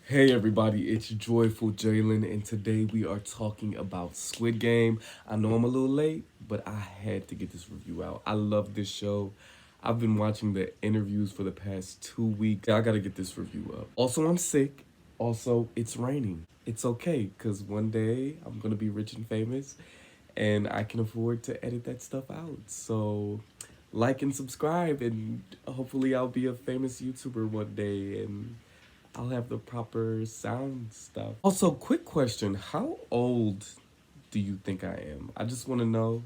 Hey everybody, it's Joyful Jalen, and today we are talking about Squid Game. I know I'm a little late, but I had to get this review out. I love this show. I've been watching the interviews for the past 2 weeks. I gotta get this review up. Also, I'm sick. Also, it's raining. It's okay, because one day I'm gonna be rich and famous, and I can afford to edit that stuff out. So, like and subscribe, and hopefully, I'll be a famous YouTuber one day, and I'll have the proper sound stuff. Also, quick question. How old do you think I am? I just want to know.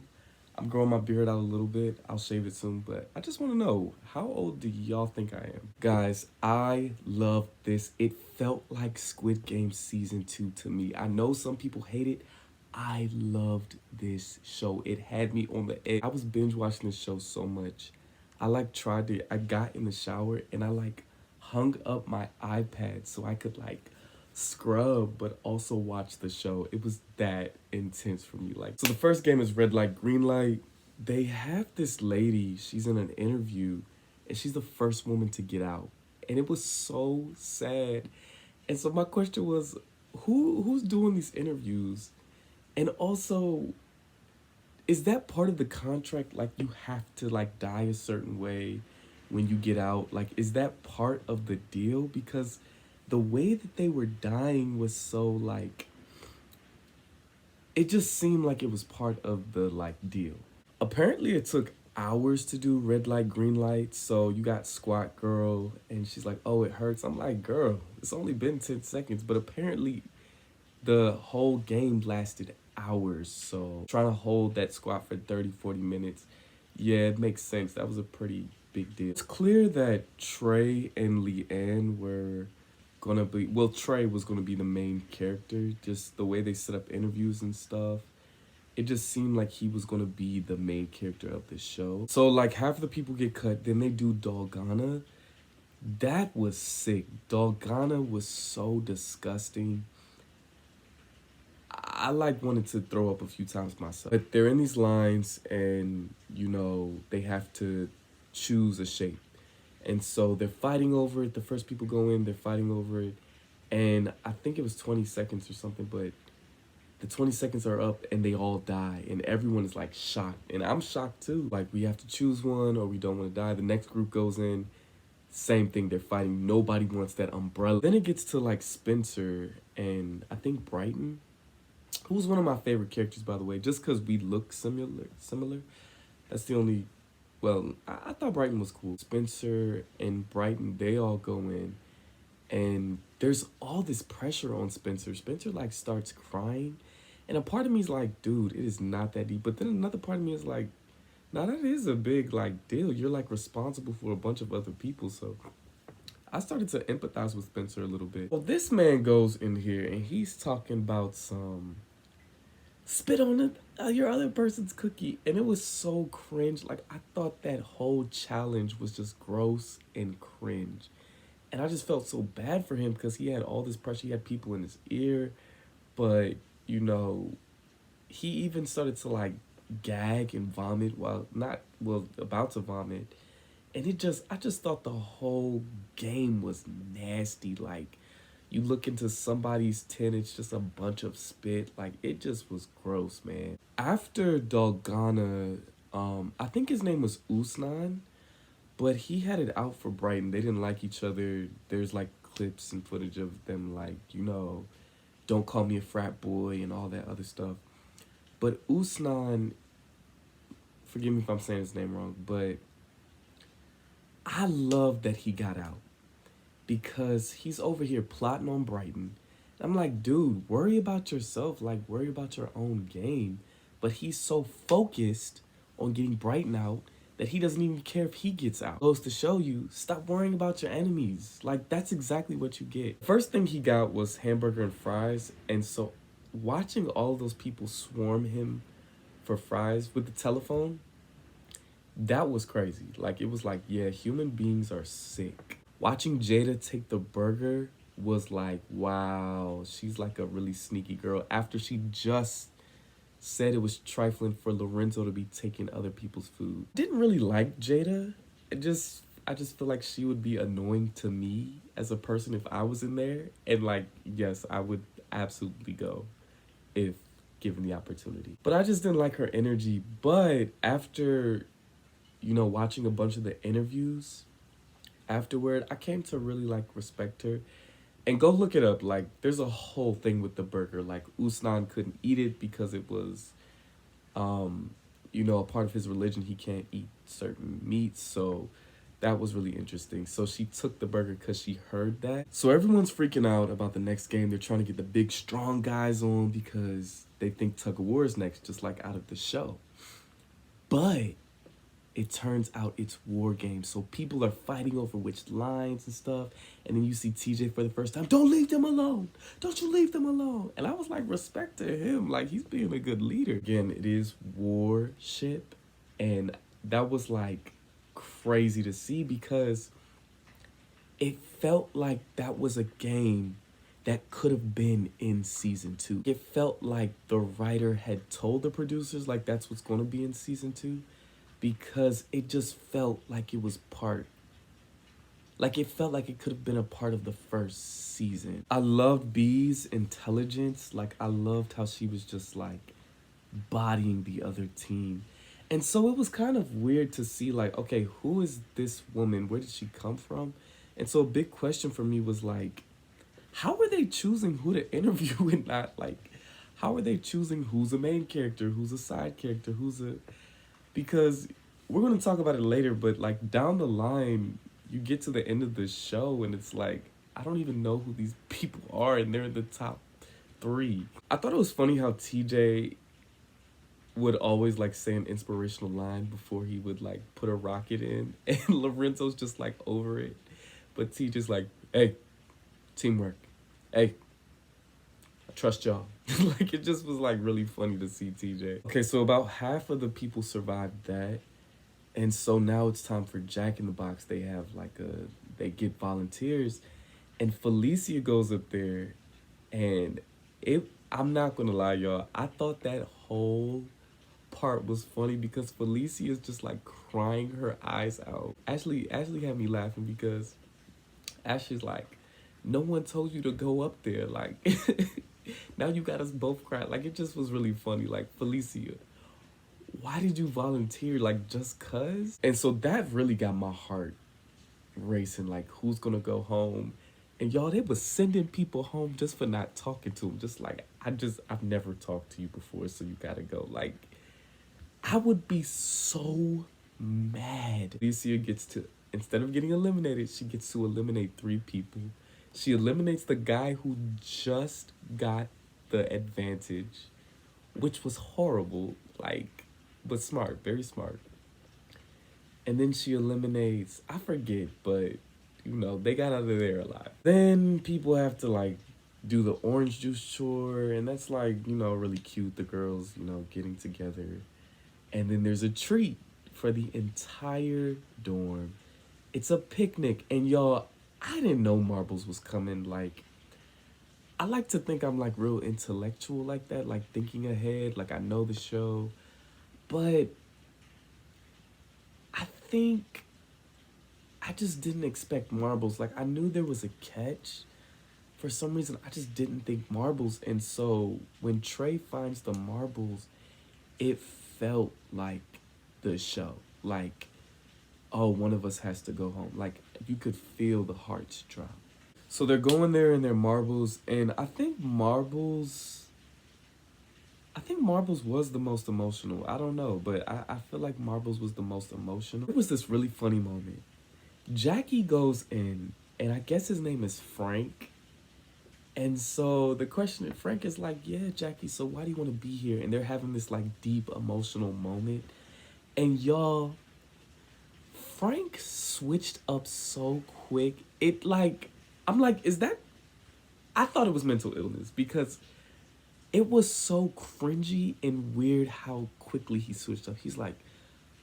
I'm growing my beard out a little bit. I'll shave it soon, but I just want to know, how old do y'all think I am? Guys, I love this. It felt like Squid Game season 2 to me. I know some people hate it. I loved this show. It had me on the edge. I was binge watching this show so much. I got in the shower and I hung up my iPad so I could scrub but also watch the show. It was that intense for me. So the first game is red light, green light. They have this lady, she's in an interview and she's the first woman to get out. And it was so sad. And so my question was, who's doing these interviews? And also, is that part of the contract? Like, you have to die a certain way when you get out? Like, is that part of the deal? Because the way that they were dying was so it just seemed like it was part of the deal. Apparently it took hours to do red light, green light. So you got Squat Girl and she's like, oh, it hurts. I'm like, girl, it's only been 10 seconds. But apparently the whole game lasted hours. So trying to hold that squat for 30-40 minutes, yeah, it makes sense. That was a pretty big deal. It's clear that Trey and Leanne were gonna be, well, Trey was gonna be the main character. Just the way they set up interviews and stuff, it just seemed like he was gonna be the main character of the show. So half the people get cut, then they do Dolgana. That was sick. Dolgana was so disgusting. I wanted to throw up a few times myself. But they're in these lines and they have to choose a shape. And so they're fighting over it. The first people go in, they're fighting over it. And I think it was 20 seconds or something, but the 20 seconds are up and they all die. And everyone is shocked. And I'm shocked too. We have to choose one or we don't want to die. The next group goes in. Same thing, they're fighting. Nobody wants that umbrella. Then it gets to Spencer and I think Brighton, who's one of my favorite characters, by the way, just because we look similar. That's the only, well, I thought Brighton was cool. Spencer and Brighton, they all go in, and there's all this pressure on Spencer. Spencer, starts crying, and a part of me is like, dude, it is not that deep. But then another part of me is like, nah, that is a big, deal. You're, responsible for a bunch of other people, so I started to empathize with Spencer a little bit. Well, this man goes in here, and he's talking about some spit on your other person's cookie, and it was so cringe. I thought that whole challenge was just gross and cringe, and I just felt so bad for him because he had all this pressure. He had people in his ear, but he even started to gag and vomit while not well about to vomit, and I just thought the whole game was nasty. You look into somebody's tin, it's just a bunch of spit. It just was gross, man. After Dolgana, I think his name was Usnan, but he had it out for Brighton. They didn't like each other. There's clips and footage of them don't call me a frat boy and all that other stuff. But Usnan, forgive me if I'm saying his name wrong, but I love that he got out, because he's over here plotting on Brighton. I'm like, dude, worry about yourself. Worry about your own game. But he's so focused on getting Brighton out that he doesn't even care if he gets out. Goes to show you, stop worrying about your enemies. That's exactly what you get. First thing he got was hamburger and fries. And so watching all those people swarm him for fries with the telephone, that was crazy. It was yeah, human beings are sick. Watching Jada take the burger was wow, she's a really sneaky girl after she just said it was trifling for Lorenzo to be taking other people's food. Didn't really like Jada. I just feel like she would be annoying to me as a person if I was in there. And like, yes, I would absolutely go if given the opportunity. But I just didn't like her energy. But after, watching a bunch of the interviews afterward, I came to really like respect her. And go look it up. Like, there's a whole thing with the burger. Like, Usman couldn't eat it because it was, a part of his religion. He can't eat certain meats. So that was really interesting. So she took the burger because she heard that. So everyone's freaking out about the next game. They're trying to get the big, strong guys on because they think tug of war is next, just like out of the show. But it turns out it's war games. So people are fighting over which lines and stuff. And then you see TJ for the first time. Don't leave them alone. Don't you leave them alone. And I was like, respect to him. Like, he's being a good leader. Again, it is warship. And that was like crazy to see because it felt like that was a game that could have been in season 2. It felt like the writer had told the producers like that's what's going to be in season 2 because it just felt like it was it felt like it could have been a part of the first season. I loved Bee's intelligence. Like, I loved how she was just like bodying the other team. And so it was kind of weird to see like, okay, who is this woman? Where did she come from? And so a big question for me was like, how are they choosing who to interview and not like, how are they choosing who's a main character, who's a side character, because we're going to talk about it later, but like down the line, you get to the end of the show and it's like, I don't even know who these people are and they're in the top 3. I thought it was funny how TJ would always like say an inspirational line before he would like put a rocket in and Lorenzo's just like over it. But TJ's like, hey, teamwork. Hey, I trust y'all. Like, it just was like really funny to see TJ. Okay, so about half of the people survived that. And so now it's time for Jack in the Box. They have they get volunteers and Felicia goes up there and I'm not gonna lie, y'all. I thought that whole part was funny because Felicia is just like crying her eyes out. Ashley had me laughing because Ashley's like, no one told you to go up there. Like, now you got us both crying. Like, it just was really funny. Like, Felicia, why did you volunteer? Like, just cuz? And so that really got my heart racing. Like, who's gonna go home? And y'all, they was sending people home just for not talking to them. Just like, I've never talked to you before, so you gotta go. Like, I would be so mad. Alicia gets to, instead of getting eliminated, she gets to eliminate 3 people. She eliminates the guy who just got the advantage, which was horrible, like, but smart, very smart. And then she eliminates, I forget, but, they got out of there alive. Then people have to, like, do the orange juice chore, and that's, like, really cute, the girls, getting together. And then there's a treat for the entire dorm. It's a picnic. And y'all, I didn't know marbles was coming. Like, I like to think I'm like real intellectual like that, like thinking ahead, like I know the show. But I think I just didn't expect marbles. Like, I knew there was a catch. For some reason, I just didn't think marbles. And so when Trey finds the marbles, it felt like the show. Like, oh, one of us has to go home. Like, you could feel the hearts drop. So they're going there in their marbles, and I think marbles was the most emotional. I don't know, but I feel like marbles was the most emotional. There was this really funny moment. Jackie goes in, and I guess his name is Frank. And so the question, Frank is like, yeah, Jackie, so why do you want to be here? And they're having this like deep emotional moment. And y'all, Frank switched up so quick. It like, I'm like, is that, I thought it was mental illness because it was so cringy and weird how quickly he switched up. He's like,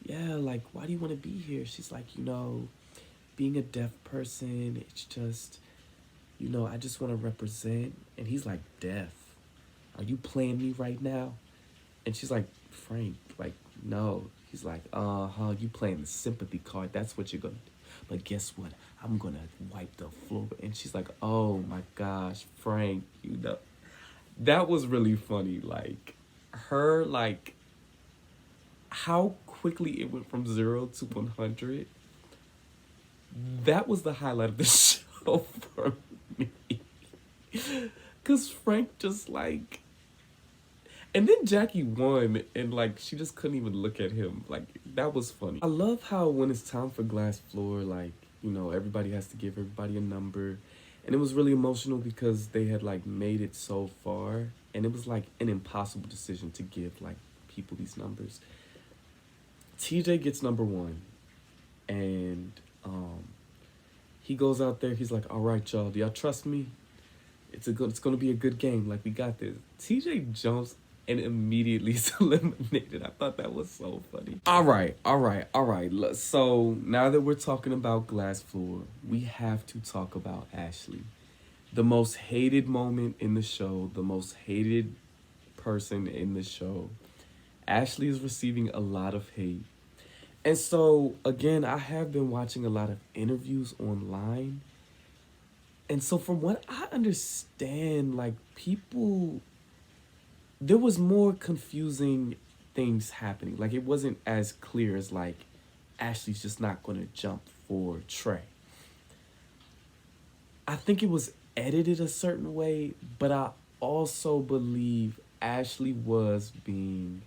yeah, like, why do you want to be here? She's like, being a deaf person, it's just, I just want to represent. And he's like, deaf? Are you playing me right now? And she's like, Frank, like, no. He's like, you playing the sympathy card. That's what you're going to do. but guess what? I'm gonna wipe the floor. And she's like, oh my gosh, Frank, you know. That was really funny. Like, her, like, how quickly it went from 0 to 100. That was the highlight of the show for me. Because Frank just, like, and then Jackie won, and like she just couldn't even look at him. Like, that was funny. I love how when it's time for glass floor, like, you know, everybody has to give everybody a number. And it was really emotional because they had like made it so far, and it was like an impossible decision to give like people these numbers. TJ gets number 1, and he goes out there, he's like, all right, y'all, do y'all trust me? It's gonna be a good game. Like, we got this. TJ jumps and immediately is eliminated. I thought that was so funny. All right. So now that we're talking about glass floor, we have to talk about Ashley. The most hated moment in the show, the most hated person in the show. Ashley is receiving a lot of hate. And so, again, I have been watching a lot of interviews online. And so from what I understand, like, people, there was more confusing things happening. Like, it wasn't as clear as, like, Ashley's just not going to jump for Trey. I think it was edited a certain way, but I also believe Ashley was being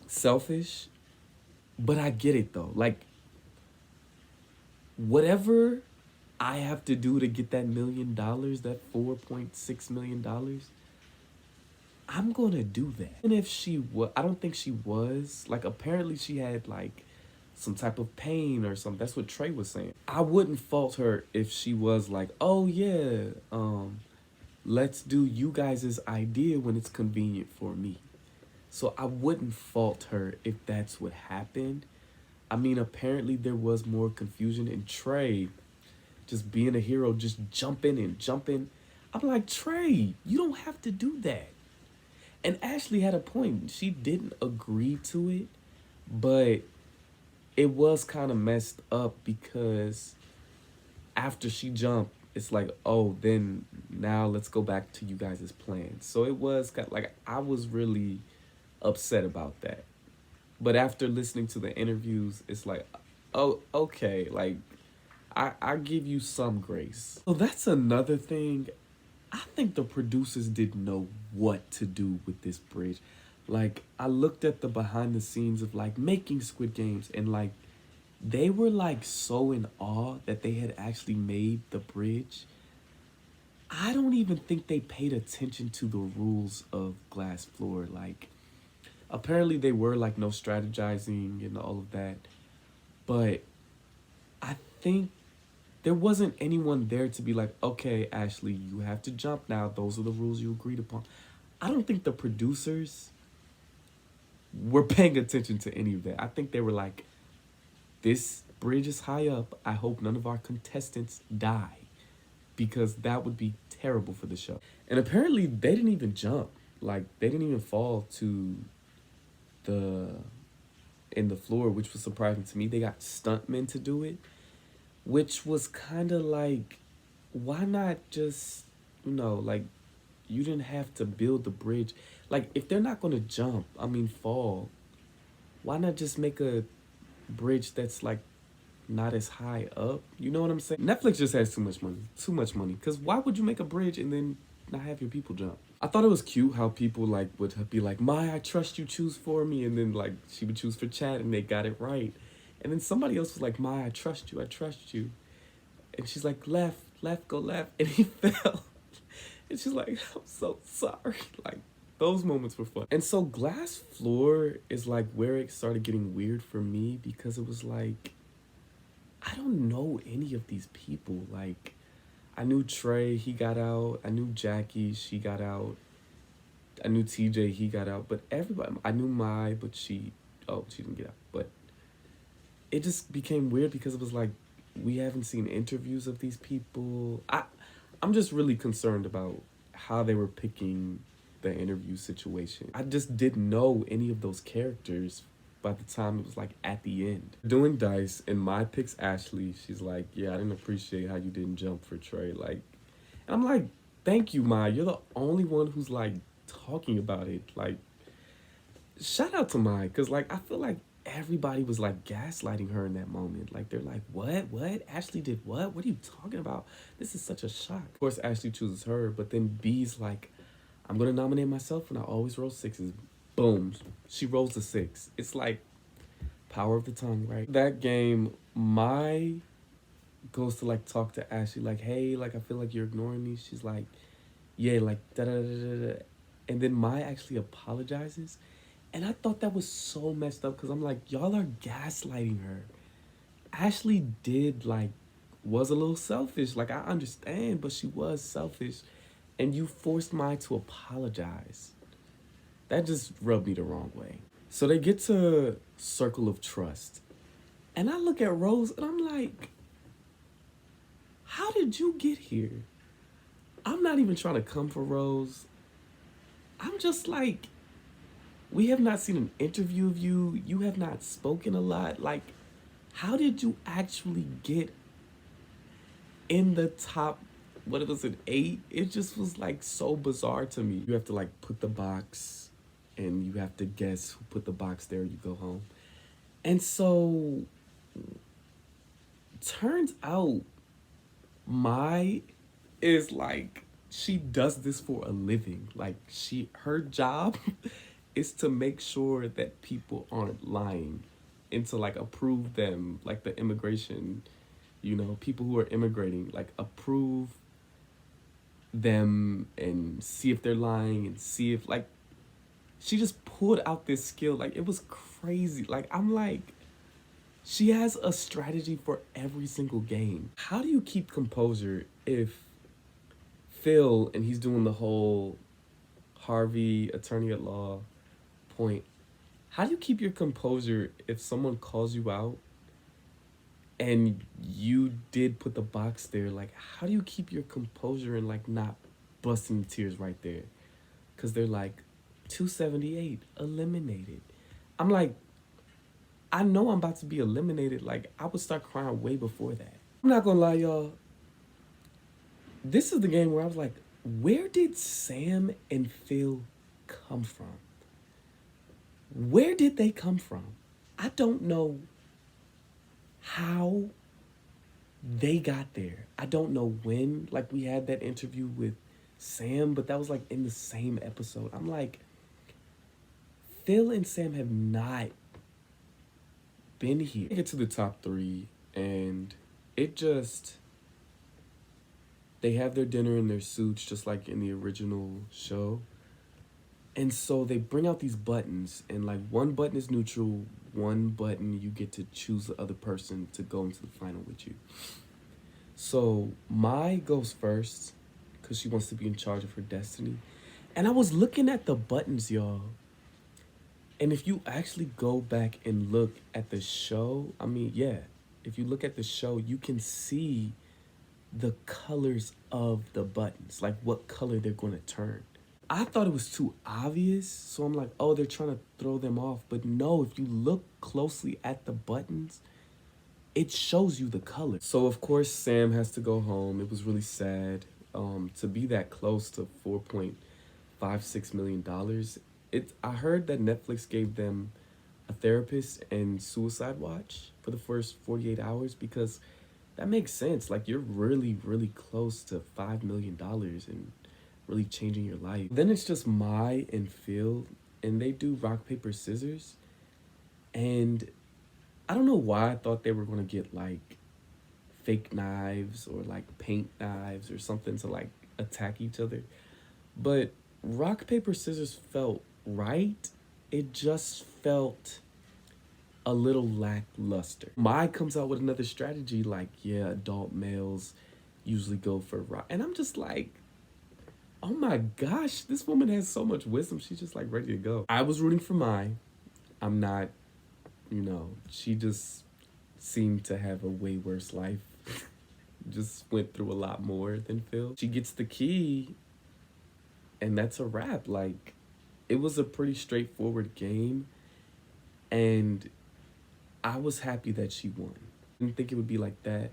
selfish. But I get it, though. Like, whatever I have to do to get that $1 million, that $4.6 million, I'm gonna do that. And if she was, I don't think she was. Like, apparently she had like some type of pain or something. That's what Trey was saying. I wouldn't fault her if she was like, oh yeah, let's do you guys' idea when it's convenient for me. So I wouldn't fault her if that's what happened. I mean, apparently there was more confusion, and Trey just being a hero, just jumping. I'm like, Trey, you don't have to do that. And Ashley had a point. She didn't agree to it, but it was kind of messed up because after she jumped, it's like, oh, then now let's go back to you guys' plan. So it was kind of like, I was really upset about that. But after listening to the interviews, it's like, oh, okay, like, I give you some grace. So that's another thing. I think the producers didn't know what to do with this bridge. Like, I looked at the behind the scenes of like making Squid Games, and like they were like so in awe that they had actually made the bridge. I don't even think they paid attention to the rules of glass floor. Like, apparently they were like no strategizing and all of that, but I think there wasn't anyone there to be like, okay, Ashley, you have to jump now. Those are the rules you agreed upon. I don't think the producers were paying attention to any of that. I think they were like, this bridge is high up. I hope none of our contestants die, because that would be terrible for the show. And apparently they didn't even jump. Like, they didn't even fall to in the floor, which was surprising to me. They got stuntmen to do it, which was kind of like, why not just, you know, like, you didn't have to build the bridge. Like, if they're not going to jump, I mean fall, why not just make a bridge that's like not as high up? You know what I'm saying? Netflix just has too much money. Because why would you make a bridge and then not have your people jump? I thought it was cute how people like would be like, Maya, I trust you, choose for me. And then like she would choose for Chad and they got it right. And then somebody else was like, Maya, I trust you. And she's like, left, go left. And he fell. And she's like, I'm so sorry. Like, those moments were fun. And so glass floor is like where it started getting weird for me, because it was like, I don't know any of these people. Like, I knew Trey, he got out. I knew Jackie, she got out. I knew TJ, he got out. But everybody, I knew Mai, but she didn't get out. But it just became weird because it was like, we haven't seen interviews of these people. I'm just really concerned about how they were picking the interview situation. I just didn't know any of those characters by the time it was like at the end. Doing dice, and my pick's Ashley. She's like, yeah, I didn't appreciate how you didn't jump for Trey. Like, and I'm like, thank you, Mai. You're the only one who's like talking about it. Like, shout out to Mai, because like I feel like everybody was like gaslighting her in that moment. Like they're like, what? Ashley did what? What are you talking about? This is such a shock. Of course, Ashley chooses her, but then B's like, I'm gonna nominate myself, and I always roll sixes. Boom, she rolls a six. It's like power of the tongue, right? That game, Mai goes to like talk to Ashley, like, hey, like I feel like you're ignoring me. She's like, yeah, like da da da da da. And then Mai actually apologizes. And I thought that was so messed up because I'm like, y'all are gaslighting her. Ashley did like was a little selfish. Like I understand, but she was selfish. And you forced Mai to apologize. That just rubbed me the wrong way. So they get to Circle of Trust. And I look at Rose and I'm like, how did you get here? I'm not even trying to come for Rose. I'm just like, we have not seen an interview of you. You have not spoken a lot. Like, how did you actually get in the top, what was it, 8? It just was like so bizarre to me. You have to like put the box and you have to guess who put the box there. You go home. And so, turns out Mai is like, she does this for a living. Like her job is to make sure that people aren't lying and to like approve them, like the immigration, people who are immigrating, like approve them and see if they're lying and see if like, she just pulled out this skill. Like it was crazy. Like I'm like, she has a strategy for every single game. How do you keep composure if Phil, and he's doing the whole Harvey attorney at law point, how do you keep your composure if someone calls you out and you did put the box there? Like, how do you keep your composure and like not busting tears right there? Because they're like, 278 eliminated. I'm like, I know I'm about to be eliminated. Like, I would start crying way before that. I'm not gonna lie, y'all. This is the game where I was like, where did Sam and Phil come from? Where did they come from? I don't know how they got there. I don't know when. Like, we had that interview with Sam, but that was like in the same episode. I'm like, Phil and Sam have not been here. I get to the top 3, and it just, they have their dinner in their suits just like in the original show. And so they bring out these buttons, and like one button is neutral, one button you get to choose the other person to go into the final with you. So Mai goes first because she wants to be in charge of her destiny. And I was looking at the buttons, y'all. And if you actually go back and look at the show, I mean, yeah, if you look at the show, you can see the colors of the buttons, like what color they're going to turn. I thought it was too obvious, so I'm like, oh, they're trying to throw them off. But no, if you look closely at the buttons, it shows you the color. So, of course, Sam has to go home. It was really sad to be that close to $4.56 million. I heard that Netflix gave them a therapist and suicide watch for the first 48 hours because that makes sense. Like, you're really, really close to $5 million and really changing your life. Then it's just Mai and Phil, and they do rock, paper, scissors. And I don't know why I thought they were going to get, like, fake knives or, like, paint knives or something to, like, attack each other. But rock, paper, scissors felt right. It just felt a little lackluster. Mai comes out with another strategy like, yeah, adult males usually go for rock. And I'm just like, oh my gosh, this woman has so much wisdom. She's just like ready to go. I was rooting for Mai. I'm not, she just seemed to have a way worse life. Just went through a lot more than Phil. She gets the key, and that's a wrap. Like, it was a pretty straightforward game. And I was happy that she won. Didn't think it would be like that,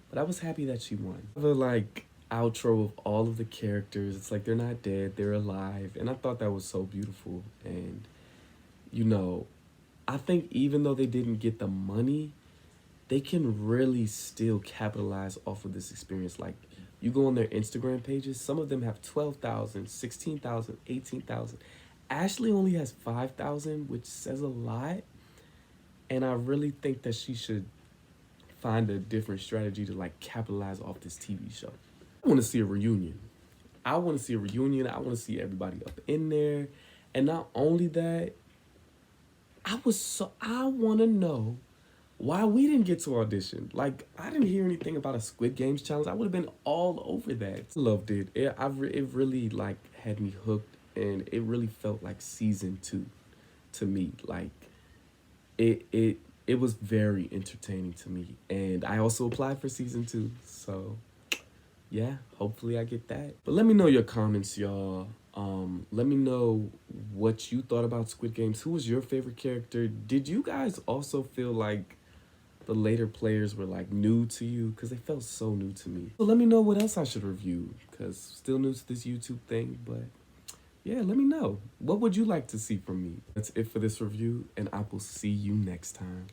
but I was happy that she won. The like outro of all of the characters, it's like they're not dead, they're alive. And I thought that was so beautiful. And, you know, I think even though they didn't get the money, they can really still capitalize off of this experience. Like, you go on their Instagram pages, some of them have 12,000, 16,000, 18,000. Ashley only has 5,000, which says a lot. And I really think that she should find a different strategy to like capitalize off this TV show. I want to see a reunion. I want to see a reunion. I want to see everybody up in there. And not only that, I want to know why we didn't get to audition. Like, I didn't hear anything about a Squid Games challenge. I would have been all over that. Loved it. It really like had me hooked, and it really felt like season 2 to me. Like, it was very entertaining to me, and I also applied for season 2. So yeah, hopefully I get that. But let me know your comments, y'all. Let me know what you thought about Squid Games. Who was your favorite character? Did you guys also feel like the later players were like new to you? Because they felt so new to me. So let me know what else I should review, because still new to this YouTube thing. But yeah, let me know. What would you like to see from me? That's it for this review, and I will see you next time.